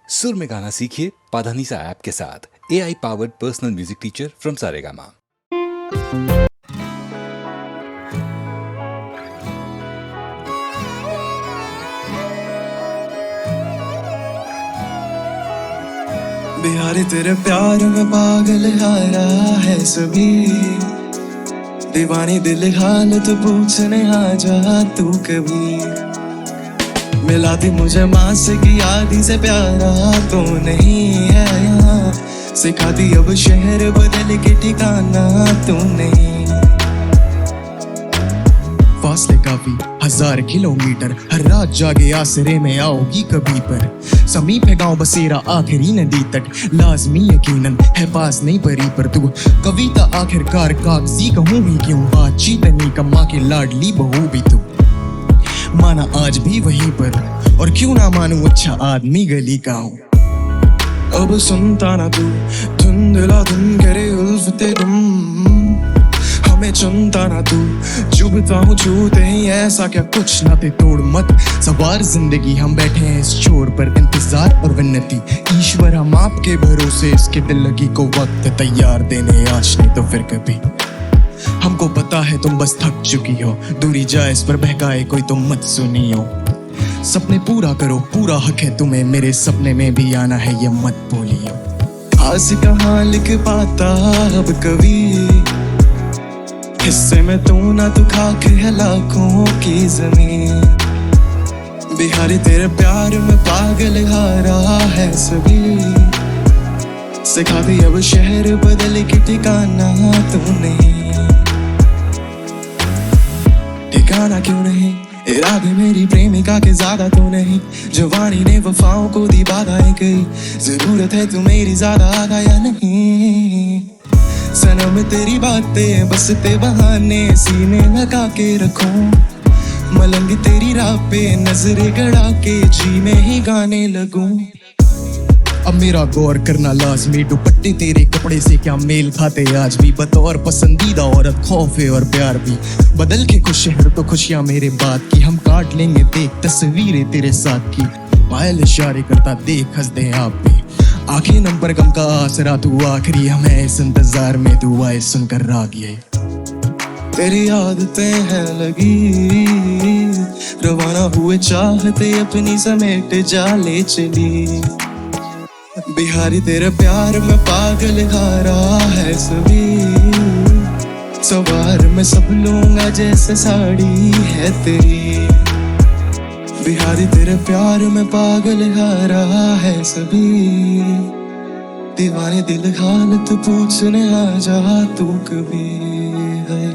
सुर में गाना सीखिए पाधानीसा ऐप के साथ। AI powered personal music teacher from Saregama. Bihari तेरे प्यार में पागल हारा है सभी, दीवानी दिल हालत पूछने आ जा तू कभी। मिला दी मुझे माँ से कि आदि से प्यारा तो नहीं है यहाँ, सिखा दी अब शहर बदल के ठिकाना तू नहीं। फासले काफी 1000 किलोमीटर, हर रात जागे आसरे में आओगी कभी पर। समीप है गांव बसेरा आखिरी नदी तट, लाजमी यकीनन है पास नहीं परी पर तू कविता आखिरकार कागजी कहूँ ही क्यों। बातचीत नहीं कम्मा की लाडली बहू भी तू, माना आज भी वहीं पर और क्यों ना मानूं अच्छा आदमी गली का हूँ। अब सुनता ना तू धुंधला धुन करे उल्फते तुम, हमें चुनता ना तू चुभता हूँ छूते ही ऐसा क्या कुछ ना ते तोड़ मत। सवार जिंदगी हम बैठे हैं इस छोर पर, इंतजार और विन्नती ईश्वर हम आपके भरोसे, इसके दिल लगी को वक्त तैयार देने आज नहीं तो फिर कभी। हमको पता है तुम बस थक चुकी हो, दूरी जाए इस पर बहकाए कोई तुम मत सुनियो। सपने पूरा करो पूरा हक है तुम्हें, मेरे सपने में भी आना है ये मत बोलियो। आज कहाँ लिख पाता अब कभी, हिस्से में तू ना तू खाक है लाखों की जमीन। बिहारी तेरे प्यार में पागल हारा है सभी, सिखा दी अब शहर बदल के ठिकाना तू नहीं। ठिकाना क्यों नहीं इरादे मेरी प्रेमिका के ज्यादा तो नहीं, जवानी ने वफाओं को दी बाधाएं कई, जरूरत है तू मेरी ज्यादा आगा या नहीं। सनम तेरी बातें बस ते बहाने सीने लगा के रखूं, मलंग तेरी राह पे नजरें गड़ा के जी में ही गाने लगूं। अब मेरा गौर करना लाजमी, दुपट्टे तेरे कपड़े से क्या मेल खाते आज भी। बतौर पसंदीदा औरत खौफ है और प्यार भी, बदल के खुश शहर तो खुशियां मेरे बात की। हम काट लेंगे देख तस्वीरें तेरे साथ की, पायल इशारे करता देख हंस दे आप भी। आंखें नम पर गम का आसरा तू आखिरी, हमें इस इंतजार में दुआएं सुनकर राग ये। तेरी आदतें हैं लगी, रवाना हुए चाहते अपनी समेट जाले चली। बिहारी तेरे प्यार में पागल हारा है सभी, सवार में सब लूंगा जैसे साड़ी है तेरी। बिहारी तेरे प्यार में पागल हारा है सभी, दीवाने दिल हालत पूछने आ जा तू कभी है।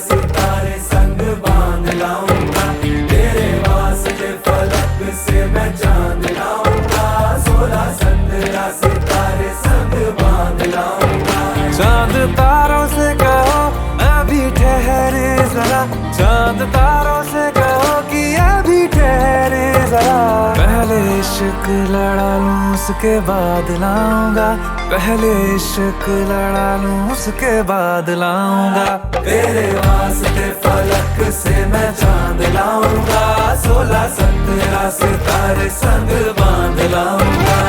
सितारे संग बांध लाऊंगा, तेरे वास्ते फलक से मैं चांद लाऊंगा। 16 15 सितारे संग बांध लाऊंगा। चांद तारों से कहो अभी ठहरे जरा, चांद तारों से कहो कि अभी ठहरे जरा। पहले इश्क लड़ा लूं उसके बाद लाऊंगा, पहले इश्क लड़ा लूं उसके बाद लाऊंगा। तेरे वास्ते फलक से मैं चांद लाऊंगा, 16 17 सितारे संग बांध लाऊंगा।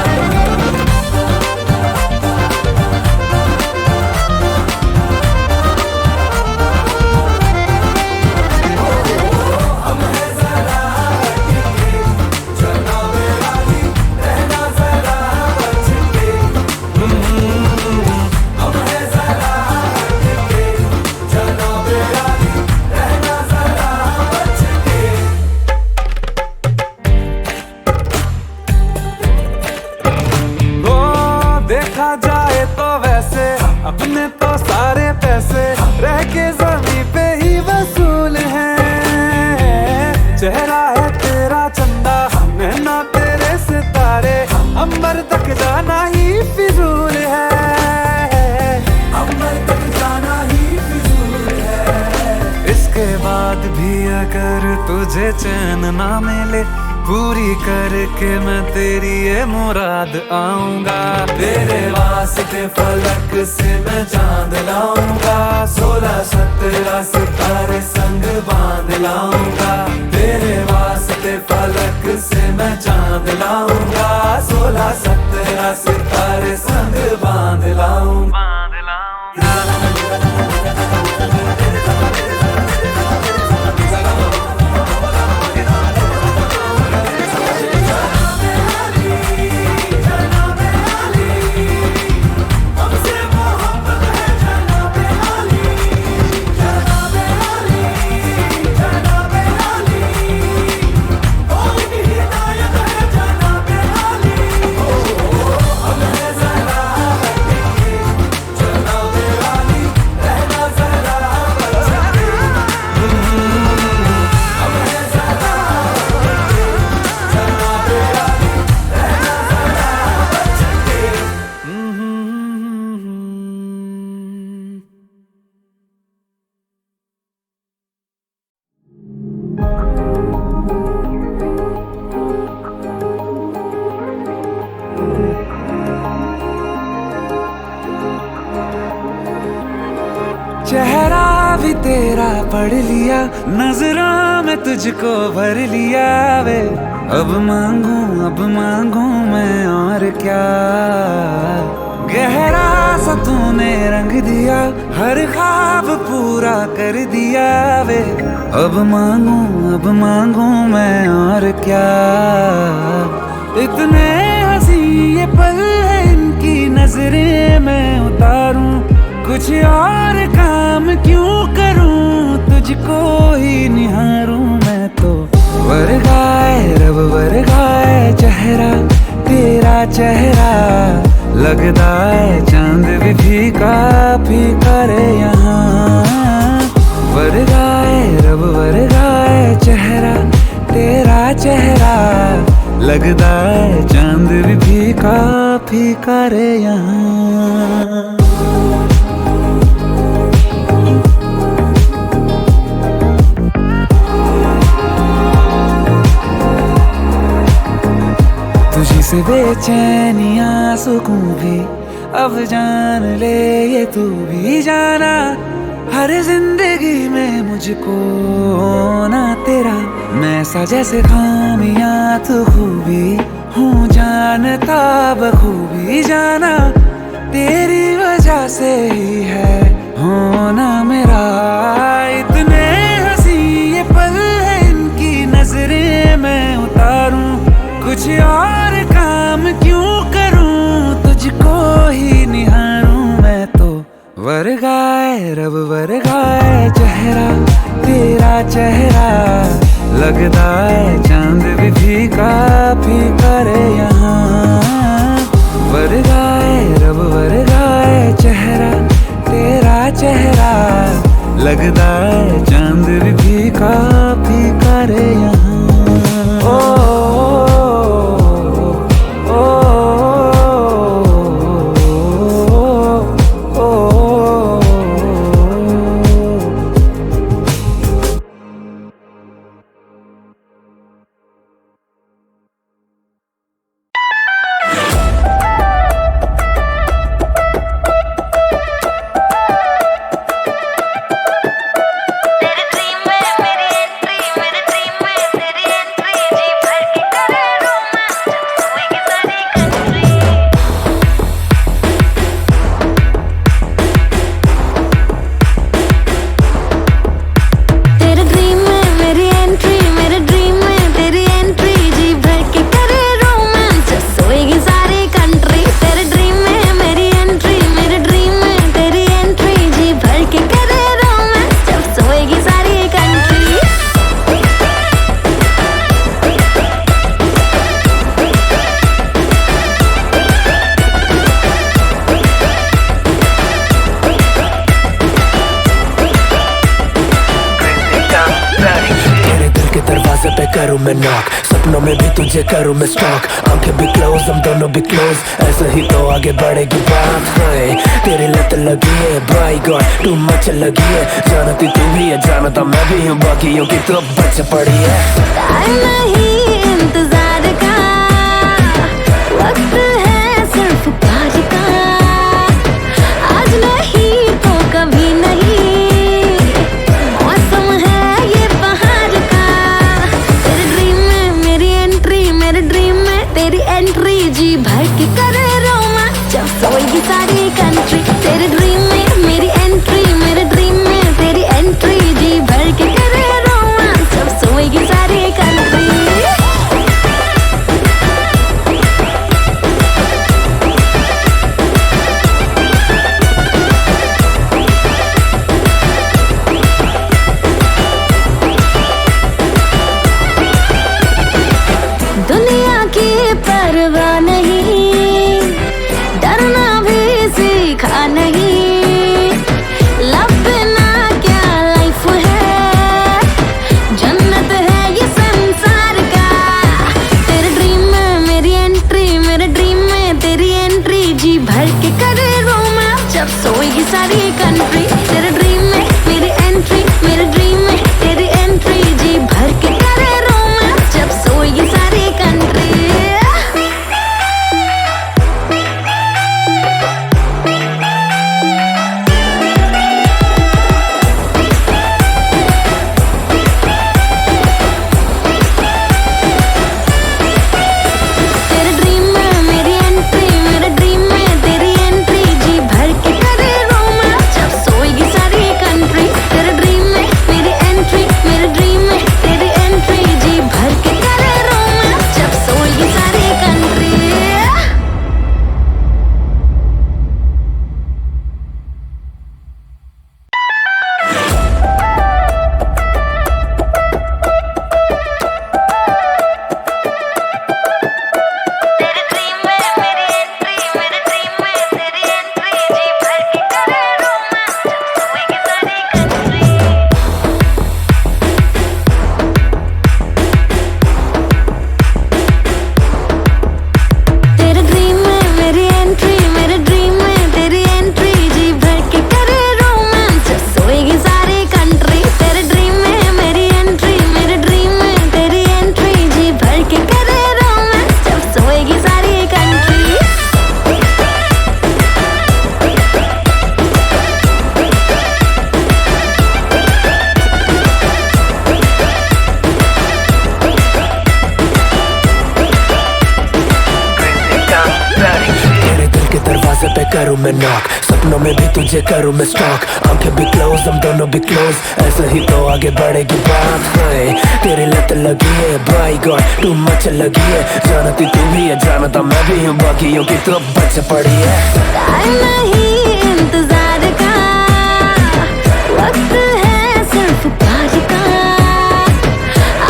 देखा जाए तो वैसे अपने तो सारे पैसे रह के जमीन पे ही वसूल हैं। चेहरा है तेरा चंदा, नैना तेरे सितारे, अंबर तक जाना फिजूल है, अंबर तक जाना ही फिजूल है। इसके बाद भी अगर तुझे चैन ना मिले, पूरी करके मैं तेरी ये मुराद आऊंगा। तेरे वास्ते फलक से मैं चांद लाऊंगा, 16-17 सितारे संग बांध लाऊंगा। तेरे वास्ते फलक से मैं चांद लाऊंगा, 16-17 सितारे संग बांध लाऊंगा। चेहरा भी तेरा पढ़ लिया, नजरों में तुझको भर लिया वे। अब मांगू मैं और क्या, गहरा सा तूने रंग दिया, हर ख्वाब पूरा कर दिया वे। अब मांगू मैं और क्या, इतने हंसी ये पल है इनकी नजरें मैं उतारूं, कुछ और काम क्यों करूं, तुझको ही निहारूं मैं तो। वर्गाए रब वर्गाए चेहरा, तेरा चेहरा लगदा है चांद भी फीका फीका रे यहाँ। वर्गाए रब वर्गाए चेहरा, तेरा चेहरा लगदा है चांद भी फीका फीका रे यहाँ। तुझी से बेचैनियां सुकून भी अब जान ले ये तू भी जाना, हर जिंदगी में मुझको ना तेरा मैं सा जैसे खामियां तो खूबी हूँ जानता बखूबी जाना, तेरी वजह से ही है होना मेरा। इतने हंसी ये पल है इनकी नजरें मैं उतारूं, कुछ और काम क्यों करूं, तुझको ही निहारूं मैं तो। वर्गाए रब वर्गाए चेहरा, तेरा चेहरा लगदा है चांद भी फीका फीका रे यहाँ। वर्गाए रब वर्गाए चेहरा, तेरा चेहरा करूँ मैं नॉक, सपनों में भी तुझे करूँ मैं स्टॉक। आंखें भी क्लोज, हम दोनों भी क्लोज, ऐसे ही तो आगे बढ़ेगी बात है। तेरी लत लगी है बाई गॉड, टू मच लगी है, जानती तू भी है जानता मैं भी हूँ, बाकियों की तो बच पड़ी है। टाइम नहीं इंतजार का, वक्त है सिर्फ प्यार का, आज नहीं तो कभी नहीं, मौसम है ये बहार का। तेरे ड्रीम में मेरी एंट्री, मेरे ड्रीम में तेरी एंट्री, जी भर के करे रोमा जब सोएगी सारी कंट्री। तेरे ड्रीम में मेरी एंट्री, मेरे ड्रीम में तेरी एंट्री, जी भर के करे रोमा जब सोएगी सारी कंट्री। दुनिया की परवाह नहीं, डरना भी सीखा नहीं, लब बिना क्या लाइफ है, जन्नत है ये संसार का। तेरे ड्रीम में मेरी एंट्री, मेरे ड्रीम में तेरी एंट्री, जी भर के करे रोमा जब सोएगी सारी कंट्री। तेरे ड्रीम में मेरी एंट्री, मेरे ड्रीम में तेरी एंट्री, जी भर के करे रोमा जब सोएगी सारी कंट्री। तेरे ड्रीम में मेरी एंट्री, मेरे ड्रीम में तेरी एंट्री, जी भर के करे रोमा जब सोएगी सारी कंट्री। तेरे ड्रीम में मेरी एंट्री, मेरे ड्रीम में तेरी एंट्री, जी भर के करे रोमा जब सोएगी सारी कंट्री। तेरे ड्रीम में मेरी एंट्री, मेरे ड्रीम में तेरी एंट्री, जी भर के करे रोमा जब सोएगी सारी कंट्री। तेरे ड्रीम में मेरी एंट्री, मेरे ड्रीम में तेरी एंट्री, जी भर के करे रोमांस जब सोएगी सारी कंट्री। तेरे ड्रीम में मेरी एंट्री, मेरे ड्रीम में तेरी एंट्री, जी भर के करे रोमांस जब सोएगी सारी कंट्री। तेरे दिल के दरवाजे पे करूँ मैं नॉक, सपनों में भी तुझे करूँ मैं स्टॉक। आंखें भी क्लोज, हम दोनों भी क्लोज, ऐसे ही तो आगे बढ़ेगी बात है। तेरी लत लगी है बाई गॉड, टू मच लगी है, जानती तू भी है जानता मैं भी हूँ, बाकियों की तो बच पड़ी है। टाइम नहीं इंतजार का, वक्त है सिर्फ प्यार का,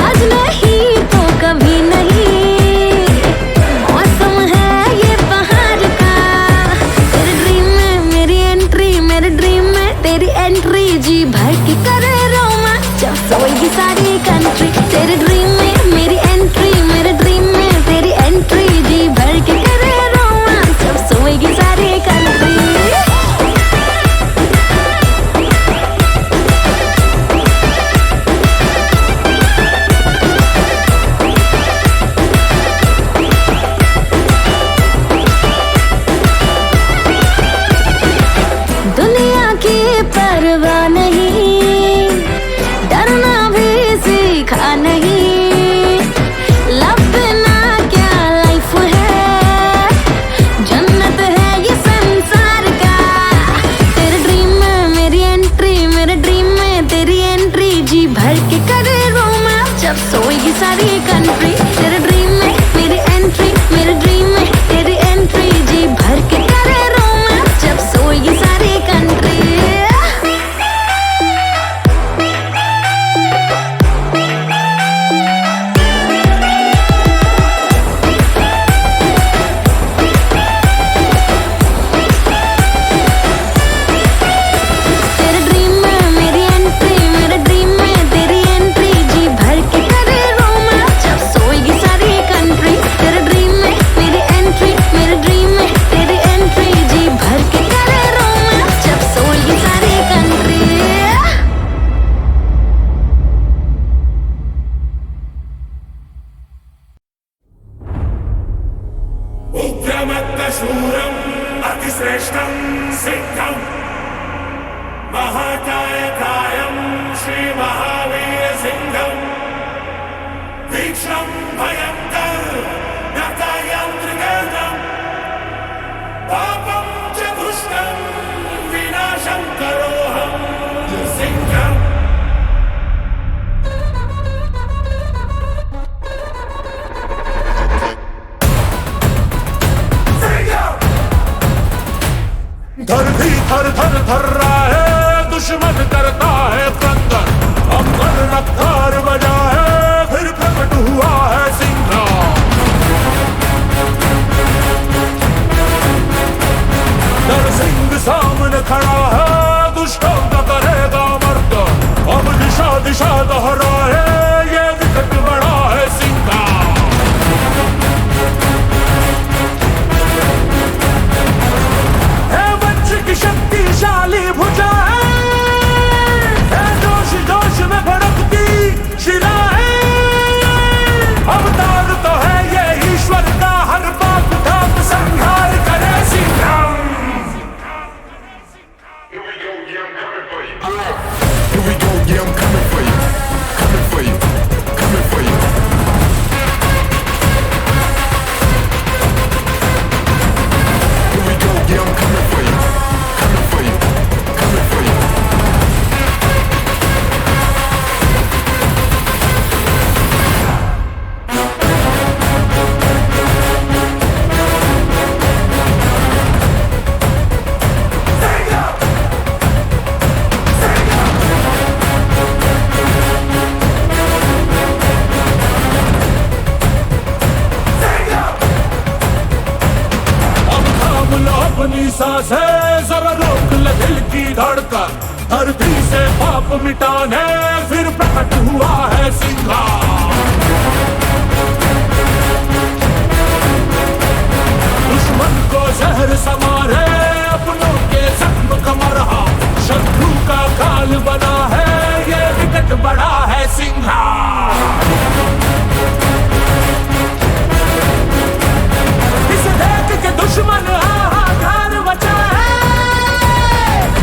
आज नहीं तो कभी नहीं, मौसम है ये बहार का। तेरे ड्रीम में मेरी एंट्री, मेरे ड्रीम में तेरी एंट्री, जी भर के करे रोमा जब सोएगी सारी कंट्री। तेरे ड्रीम में मेरी एंट्री, मेरे ड्रीम में तेरी एंट्री, जी भर के करे रोमा जब सोएगी सारी कंट्री। शूरम् अतिश्रेष्ठं सिद्धं महाकायकायं श्रीमहावीरसिंहं तीक्ष्णं भयङ्कर नकायं त्रिगर्दं पापं च दुष्टं विनाशं करोऽहं सिंहम् धरती थर थर थर रहा है, दुश्मन करता है कंगन, अंबर नक्कार बजा है, फिर प्रकट हुआ है सिंह। नर सिंह सामने खड़ा है, दुष्टों का करेगा मर्द, अब दिशा दिशा दोहरा है, ये विकट बड़ा है सिंह। शक्तिशाली भुजा है जोश जोश में भड़कती शिला है, अवतार तो है ये ईश्वर का, हर पाप धाप संहार करे Singh. Here we go, yeah, I'm coming for you. Here we go, yeah, I'm coming for you. Coming for you. Coming for you. Here we go, yeah, I'm coming for you. Coming for you. Coming for you. अपनी सांसें जरा रोक ले दिल की धड़कन, धरती से पाप मिटाने फिर प्रकट हुआ है सिंह। दुश्मन को जहर समारे, अपनों के जख्म का मरहा, शत्रु का काल बना है, ये विकट बड़ा है सिंह। इसे देख के दुश्मन हाहाकार मचा है,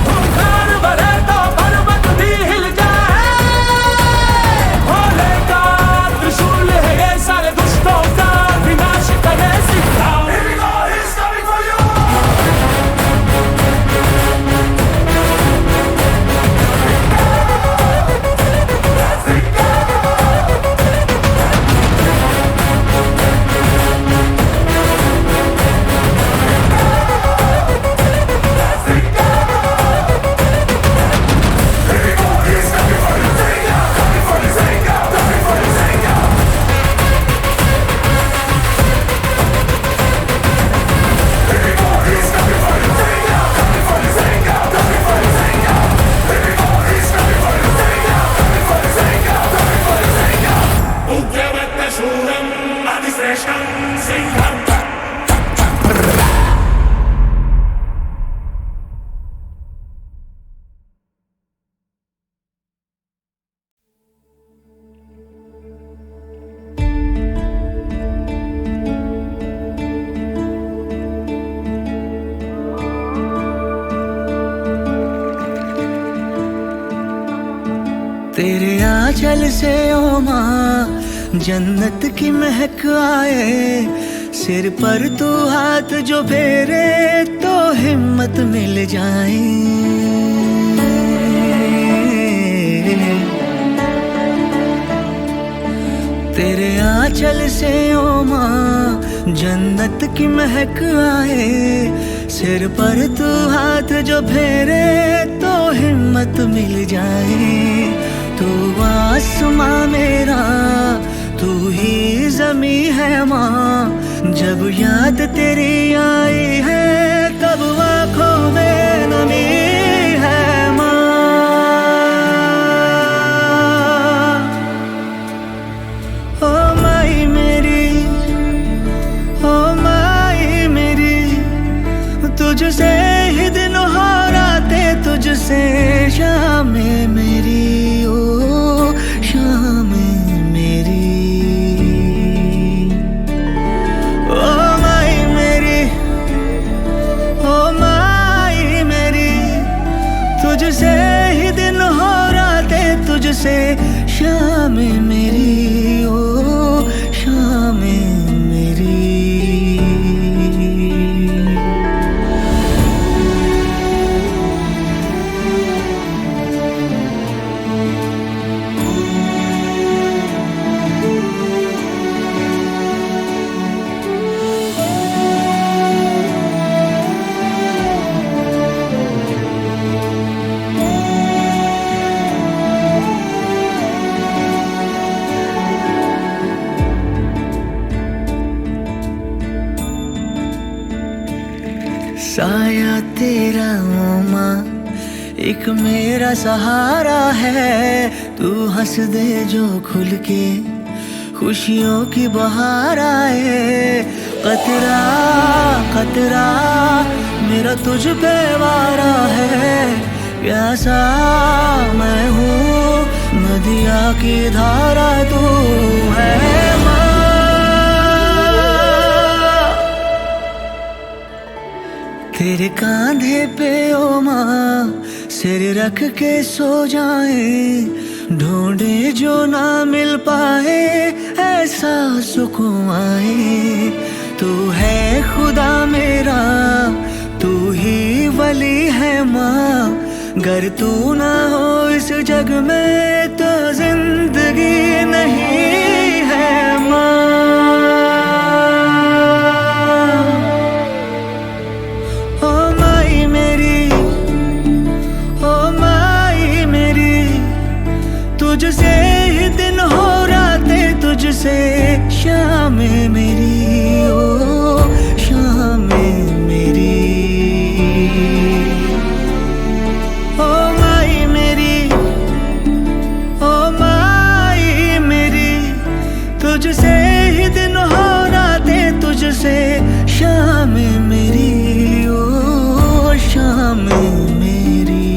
खूंखार भरे तो पर्वत भी हिल जाए, भोले का त्रिशूल है ये सारे दुष्टों का विनाश करे सिंह। तेरे आंचल से ओ माँ जन्नत की महक आए, सिर पर तू हाथ जो फेरे तो हिम्मत मिल जाए। तेरे आंचल से ओ माँ जन्नत की महक आए, सिर पर तू हाथ जो फेरे तो हिम्मत मिल जाए। तू आसमां मेरा, तू ही ज़मी है माँ, जब याद तेरी आई है तब आँखों में नमी है माँ। ओ माई मेरी, ओ माई मेरी, तुझसे ही दिन हो राते, तुझसे शामें मेरी, ओ शामें मेरी। ओ माई मेरी, साया तेरा ओमा एक मेरा सहारा है। तू हंस दे जो खुल के खुशियों की बहार आए। कतरा कतरा मेरा तुझ पे वारा है। प्यासा मैं हूँ नदिया की धारा तू है माँ। तेरे कांधे पे ओ माँ सिर रख के सो जाए। ढूंढे जो ना मिल पाए ऐसा सुकून आए। तू है खुदा मेरा तू ही वली है माँ। गर तू ना हो इस जग में तो जिंदगी नहीं है माँ। ओ माई मेरी ओ माई मेरी तुझसे ही दिन हो रातें तुझसे शामें मेरी ओ शामें मेरी। ओ माई मेरी ओ माई मेरी तुझसे ही दिन हो रातें तुझसे शामें मेरी ओ शामें मेरी।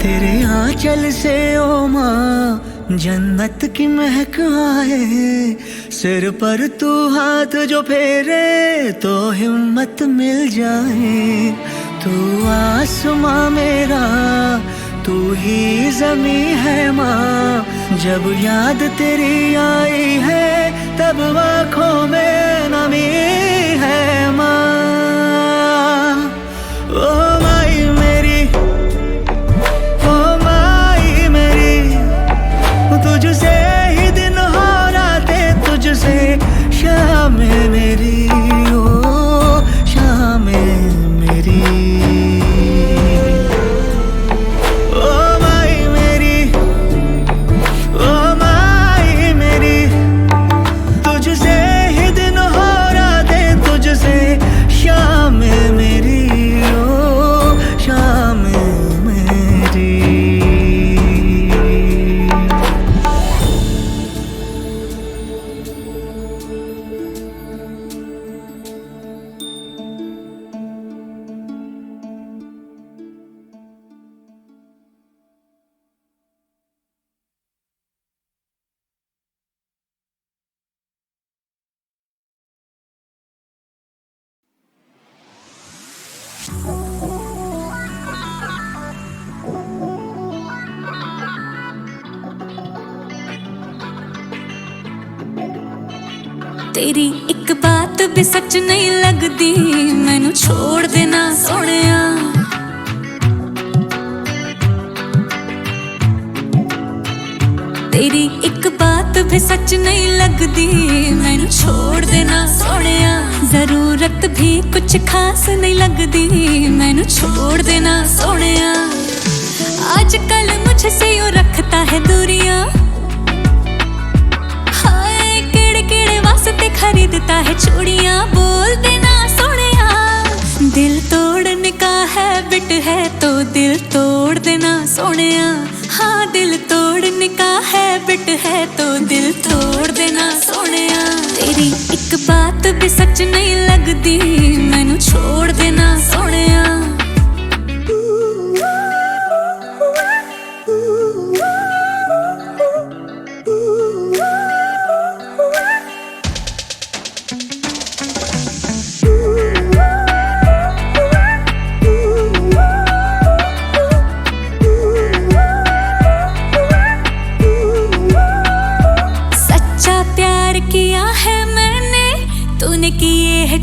तेरे आंचल से ओ माँ जन्नत की महक आए। सिर पर तू हाथ जो फेरे तो हिम्मत मिल जाए। तू आसमां मेरा तू ही ज़मी है माँ। जब याद तेरी आई है तब आँखों में नमी है माँ। ओ माई मेरी ओ माई मेरी तुझसे ही दिन हो रातें तुझसे शामें मेरी ओ शामें मेरी। ओ माई मेरी ओ माई मेरी तुझसे ही दिन हो रातें तुझसे शामें मेरी ओ शामें मेरी। तेरी एक बात भी सच नहीं लगदी मैनू छोड़ देना सोहणिया। तेरी एक बात भी सच नहीं लगदी मैनू छोड़ देना सोहणिया। जरूरत भी कुछ खास नहीं लगदी मैनू छोड़ देना सोहणिया। आजकल मुझसे यूं रखता है दूरियां। हाय केड़े केड़े वास्ते खरीदता है चूड़ियां। बोल देना सोहणिया दिल तोड़ने का हैबिट है तो दिल तोड़ देना सोहणिया। हाँ दिल तोड़ने का हैबिट है तो दिल तोड़ देना सोहणिया। तेरी एक बात भी सच नहीं लगदी मैनू छोड़ देना सोहणिया।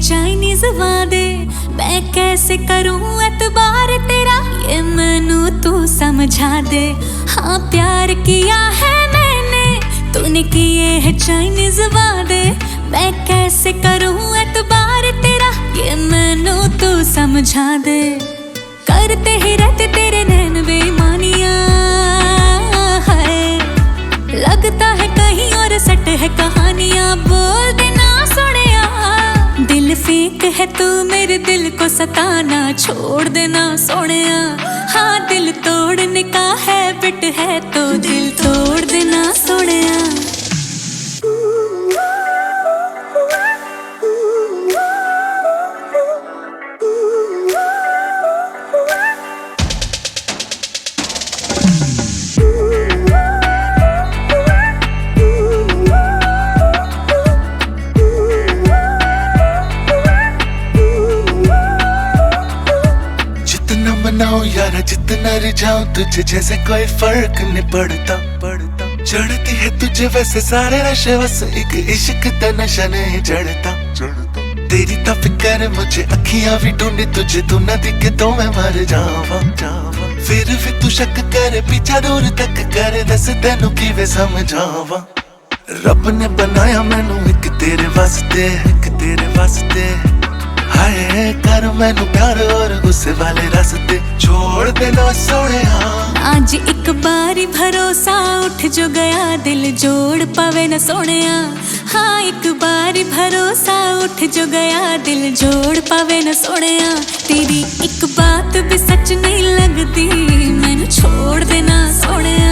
चाइनीज वादे मैं कैसे करूं एतबार तेरा ये मैनू तू समझा दे। हाँ प्यार किया है मैंने तूने किए है चाइनीज वादे। मैं कैसे करूं एतबार तेरा ये मैनू तू समझा दे। करते ही रहते तेरे नैन बेईमानियां है। लगता है कहीं और सट है कहानियां। बोल देना सोहणिया दिल फेंक है तू मेरे दिल को सताना छोड़ देना सोनिया। हाँ दिल तोड़ने का हैबिट है तो दिल तोड़ देना सोनिया। यार जितना रिझाऊं तुझे जैसे कोई फर्क नहीं पड़ता। चढ़ती है तुझे वैसे सारे नशे बस एक इश्क का नशा नहीं चढ़ता। तेरी तो फिक्र मुझे अखियां भी ढूंढी तुझे तू न दिखे तो मैं मर जावा। फिर भी तू शक करे पीछा दूर तक करे दस तेनू की वे समझावा। रब ने बनाया मैनू एक तेरे वास्ते हाय कर मैनू प्यार और गुस्से वाले रास्ते छोड़ देना सोनिया। आज एक बारी भरोसा उठ जो गया दिल जोड़ पावे न सोनिया। हाँ एक बारी भरोसा उठ जो गया दिल जोड़ पावे न सोनिया। तेरी एक बात भी सच नहीं लगती मैनू छोड़ देना सोनिया।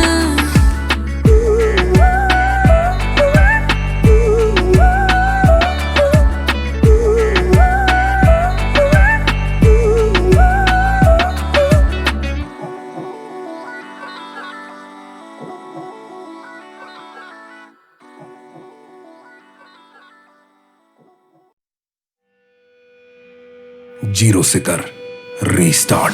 जीरो से कर रीस्टार्ट।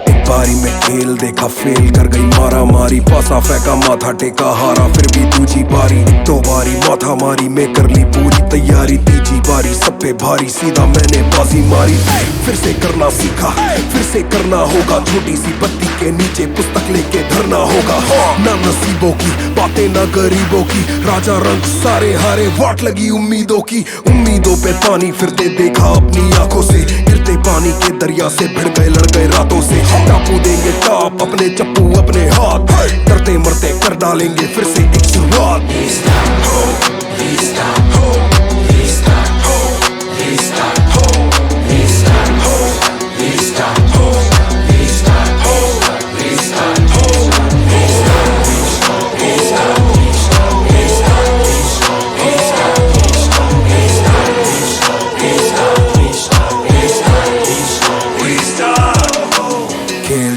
एक बारी में खेल देखा फेल कर गई मारा मारी पासा फेंका माथा टेका हारा फिर भी दूजी बारी। दो बारी माथा मारी मैं कर ली पूरी तैयारी तीजी बारी सब पे भारी सीधा मैंने बाजी मारी। फिर से करना सीखा फिर से करना होगा छोटी सी बत्ती के नीचे पुस्तक लेके धरना होगा। ना नसीबों की बातें ना गरीबों की राजा रंग सारे हारे वाट लगी उम्मीदों की। उम्मीदों पे पानी फिरते देखा अपनी आंखों से गिरते पानी के दरिया से भिड़ गए लड़ गए रातों से। टापू देंगे टाप अपने चप्पू अपने हाथ डरते मरते कर डालेंगे फिर से एक शुरुआत।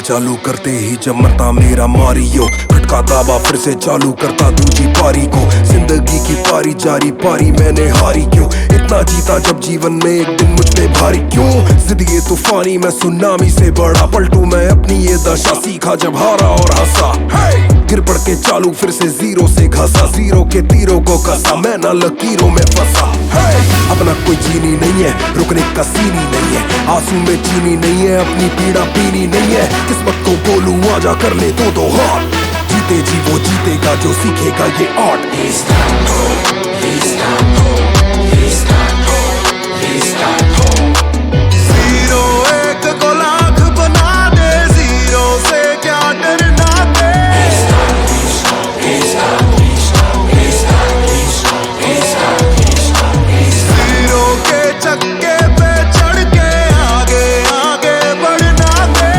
चालू करते ही जब मरता मेरा मारियो खटका दाबा फिर से चालू करता दूजी पारी को। जिंदगी की पारी जारी पारी मैंने हारी क्यों इतना जीता जब जीवन में एक दिन मुझ पे भारी क्यों। जिंदगी तूफानी मैं सुनामी से बड़ा पलटू मैं अपनी ये दशा सीखा जब हारा और हंसा। गिर पड़ के चालू फिर से जीरो से घसा जीरो के तीरों को कसा मैं ना लकीरों में फंसा। अपना कोई चीनी नहीं है रुकने का सीनी नहीं है आंसू में चीनी नहीं है अपनी पीड़ा पीनी नहीं है। किस्मत को बोलूं आजा कर ले दो हाथ जीते जी वो जीतेगा जो सीखेगा ये आर्ट। जीरो एक को लाख बना दे जीरो से क्या डरना दे। जीरो के चक्के पे चढ़ के आगे आगे बढ़ना दे।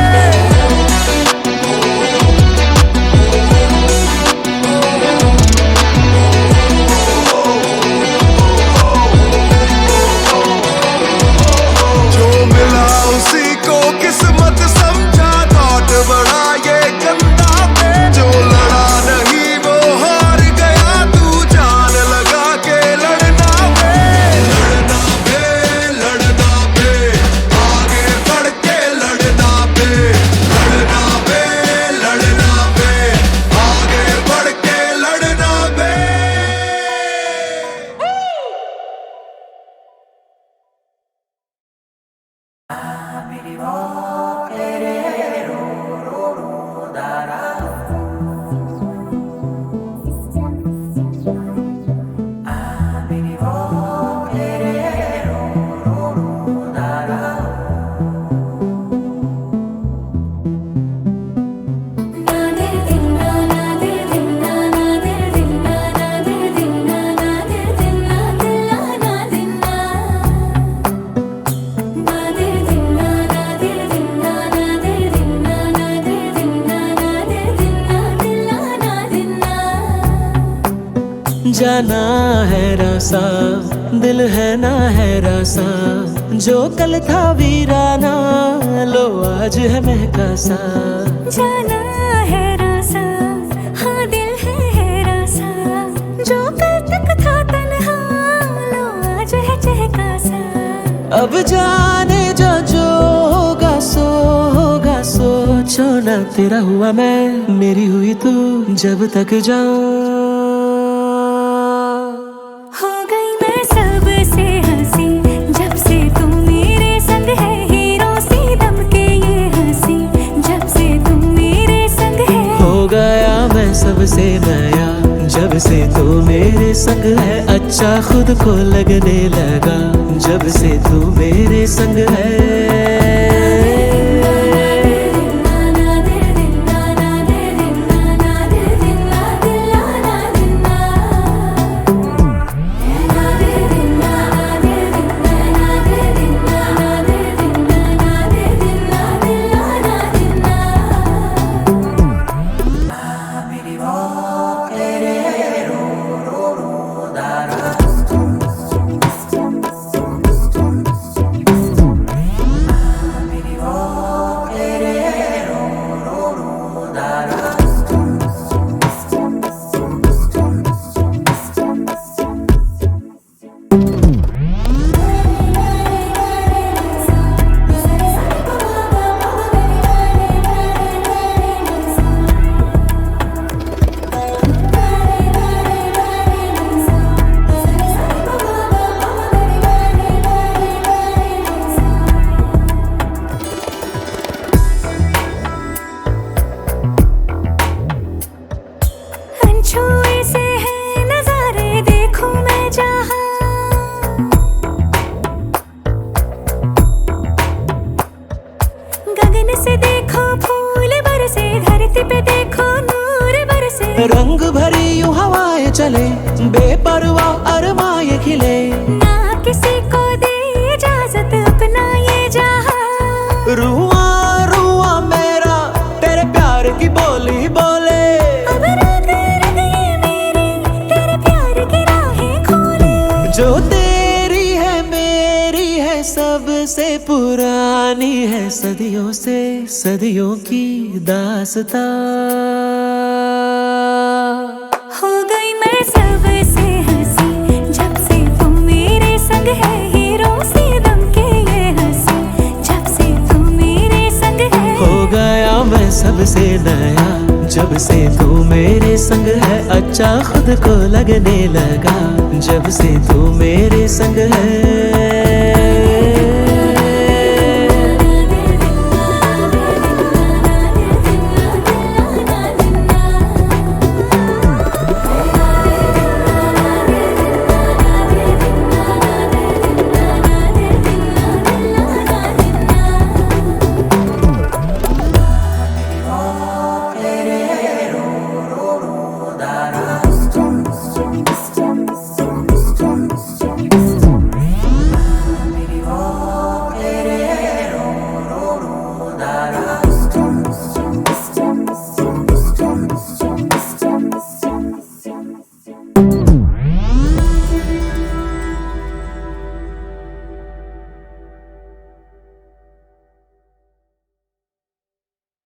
जाना है रासा, दिल है ना है रासा, जो कल था वीराना लो आज है महका सा। जाना है रासा, हाँ दिल है रासा, जो कल तक था तन्हा लो आज है चहका सा। अब जाने जो होगा सोचो ना तेरा हुआ मैं, मेरी हुई तू जब तक जाऊं। हो गई मैं सबसे हंसी जब से तू मेरे संग है, हीरो सी दम के ये हंसी जब से तू मेरे संग है। हो गया मैं सबसे नया जब से तू मेरे संग है, अच्छा खुद को लगने लगा जब से तू मेरे संग है। छुए से है नजारे देखूं मैं जहां, गगन से देखो फूल बरसे, धरती पे देखो नूर बरसे। रंग भरी यूं हवाएं चले, बेपरवाह अरमाए खिले, ना किसी को दे इजाजत अपना ये जहां। रुआ रुआ मेरा तेरे प्यार की बोली बोले, जो तेरी है मेरी है सबसे पुरानी है, सदियों से सदियों की दास्तां। हो गई मैं सबसे हंसी जब से तू मेरे संग है, हीरो सी दम के ये हंसी जब से तू मेरे संग है। हो गया मैं सबसे नया जब से तू मेरे संग है, अच्छा खुद को लगने लगा जब से तू मेरे संग है।